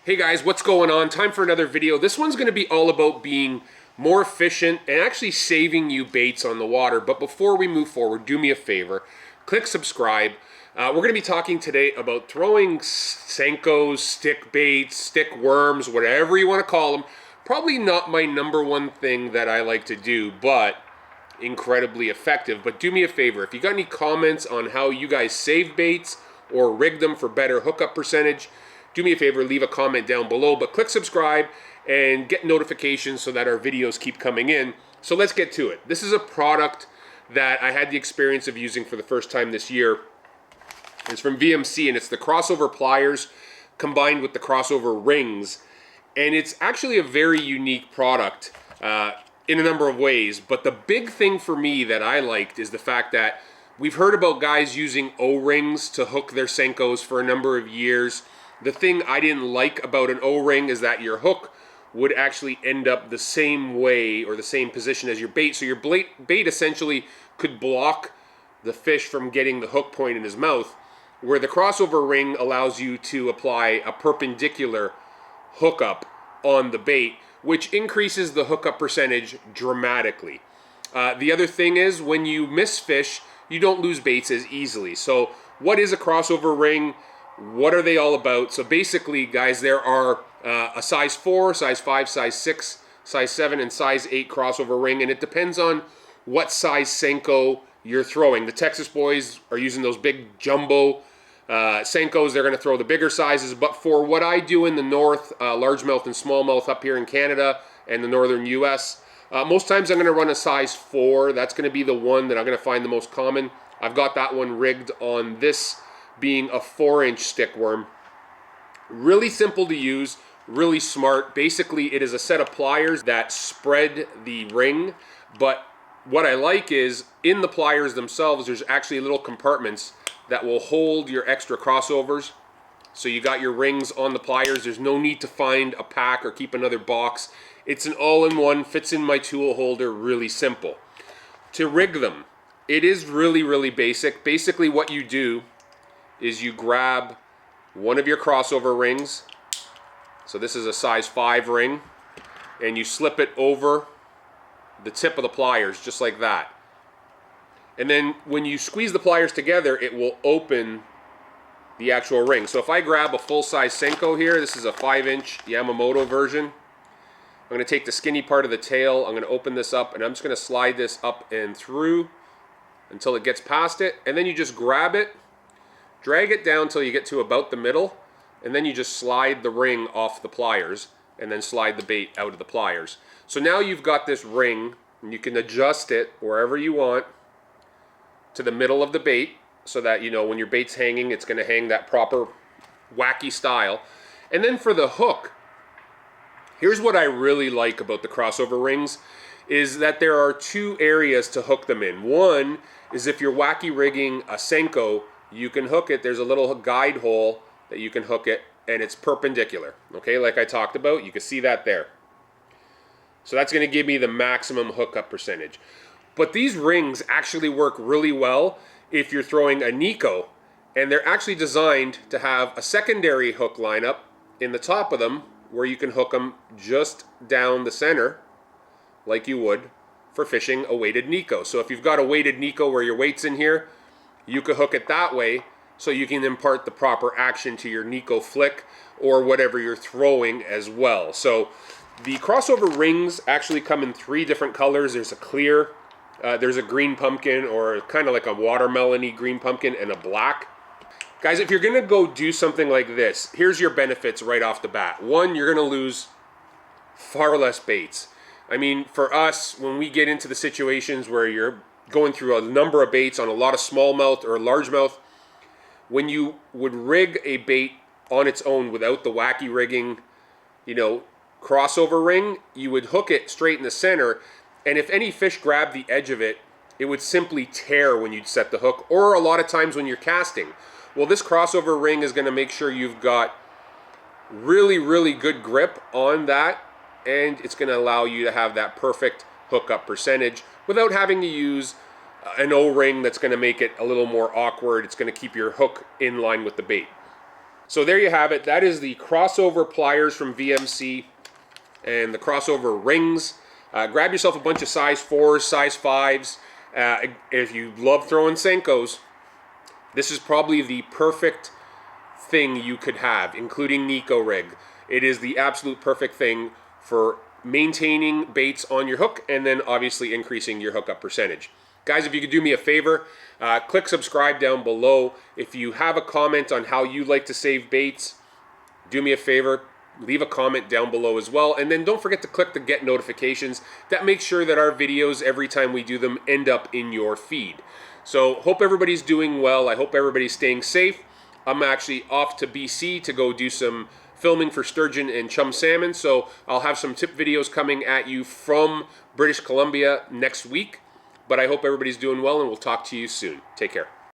Hey guys, what's going on? Time for another video. This one's going to be all about being more efficient and actually saving you baits on the water. But before we move forward, do me a favor, click subscribe. We're going to be talking today about throwing Senkos, stick baits, stick worms, whatever you want to call them. Probably not my number one thing that I like to do, but incredibly effective. But do me a favor, if you got any comments on how you guys save baits or rig them for better hookup percentage, do me a favor, leave a comment down below, but click subscribe and get notifications so that our videos keep coming in. So let's get to it. This is a product that I had the experience of using for the first time this year. It's from VMC, and it's the Crossover Pliers combined with the Crossover Rings. And it's actually a very unique product in a number of ways. But the big thing for me that I liked is the fact that we've heard about guys using O-rings to hook their Senkos for a number of years. The thing I didn't like about an O-ring is that your hook would actually end up the same way or the same position as your bait. So your bait essentially could block the fish from getting the hook point in his mouth, where the crossover ring allows you to apply a perpendicular hookup on the bait, which increases the hookup percentage dramatically. The other thing is when you miss fish, you don't lose baits as easily. So what is a crossover ring? What are they all about? So basically, guys, there are a size 4, size 5, size 6, size 7, and size 8 crossover ring, and it depends on what size Senko you're throwing. The Texas boys are using those big jumbo Senkos. They're going to throw the bigger sizes, but for what I do in the north, largemouth and smallmouth up here in Canada and the northern US, most times I'm going to run a size 4. That's going to be the one that I'm going to find the most common. I've got that one rigged on this being a 4-inch stick worm. Really simple to use, really smart. Basically, it is a set of pliers that spread the ring, but what I like is in the pliers themselves, there's actually little compartments that will hold your extra crossovers. So you got your rings on the pliers. There's no need to find a pack or keep another box. It's an all-in-one, fits in my tool holder, really simple. To rig them, it is really, really basic. Basically what you do is you grab one of your crossover rings. So this is a size 5 ring, and you slip it over the tip of the pliers just like that. And then when you squeeze the pliers together, it will open the actual ring. So if I grab a full-size Senko here, this is a 5-inch Yamamoto version. I'm going to take the skinny part of the tail, I'm going to open this up, and I'm just going to slide this up and through until it gets past it. And then you just grab it, drag it down until you get to about the middle, and then you just slide the ring off the pliers and then slide the bait out of the pliers. So now you've got this ring, and you can adjust it wherever you want to the middle of the bait so that, you know, when your bait's hanging, it's going to hang that proper wacky style. And then for the hook, here's what I really like about the crossover rings is that there are 2 areas to hook them in. One is if you're wacky rigging a Senko, you can hook it. There's a little guide hole that you can hook it, and it's perpendicular. Okay, like I talked about, you can see that there. So that's going to give me the maximum hookup percentage. But these rings actually work really well if you're throwing a Neko, and they're actually designed to have a secondary hook lineup in the top of them where you can hook them just down the center like you would for fishing a weighted Neko. So if you've got a weighted Neko where your weight's in here, you could hook it that way so you can impart the proper action to your Neko flick or whatever you're throwing as well. So the crossover rings actually come in 3 different colors. There's a clear, there's a green pumpkin, or kind of like a watermelon-y green pumpkin, and a black. Guys, if you're going to go do something like this, here's your benefits right off the bat. One, you're going to lose far less baits. I mean, for us, when we get into the situations where you're going through a number of baits on a lot of smallmouth or largemouth, when you would rig a bait on its own without the wacky rigging, you know, crossover ring, you would hook it straight in the center, and if any fish grabbed the edge of it, it would simply tear when you'd set the hook, or a lot of times when you're casting. Well, this crossover ring is going to make sure you've got really, really good grip on that, and it's going to allow you to have that perfect hookup percentage without having to use an O-ring that's going to make it a little more awkward. It's going to keep your hook in line with the bait. So there you have it. That is the crossover pliers from VMC and the crossover rings. Grab yourself a bunch of size 4s, size 5s. If you love throwing Senkos, this is probably the perfect thing you could have, including Neko Rig. It is the absolute perfect thing for maintaining baits on your hook and then obviously increasing your hookup percentage. Guys, if you could do me a favor, click subscribe down below. If you have a comment on how you like to save baits, do me a favor, leave a comment down below as well. And then don't forget to click the get notifications. That makes sure that our videos, every time we do them, end up in your feed. So hope everybody's doing well. I hope everybody's staying safe. I'm actually off to BC to go do some filming for sturgeon and chum salmon. So I'll have some tip videos coming at you from British Columbia next week. But I hope everybody's doing well, and we'll talk to you soon. Take care.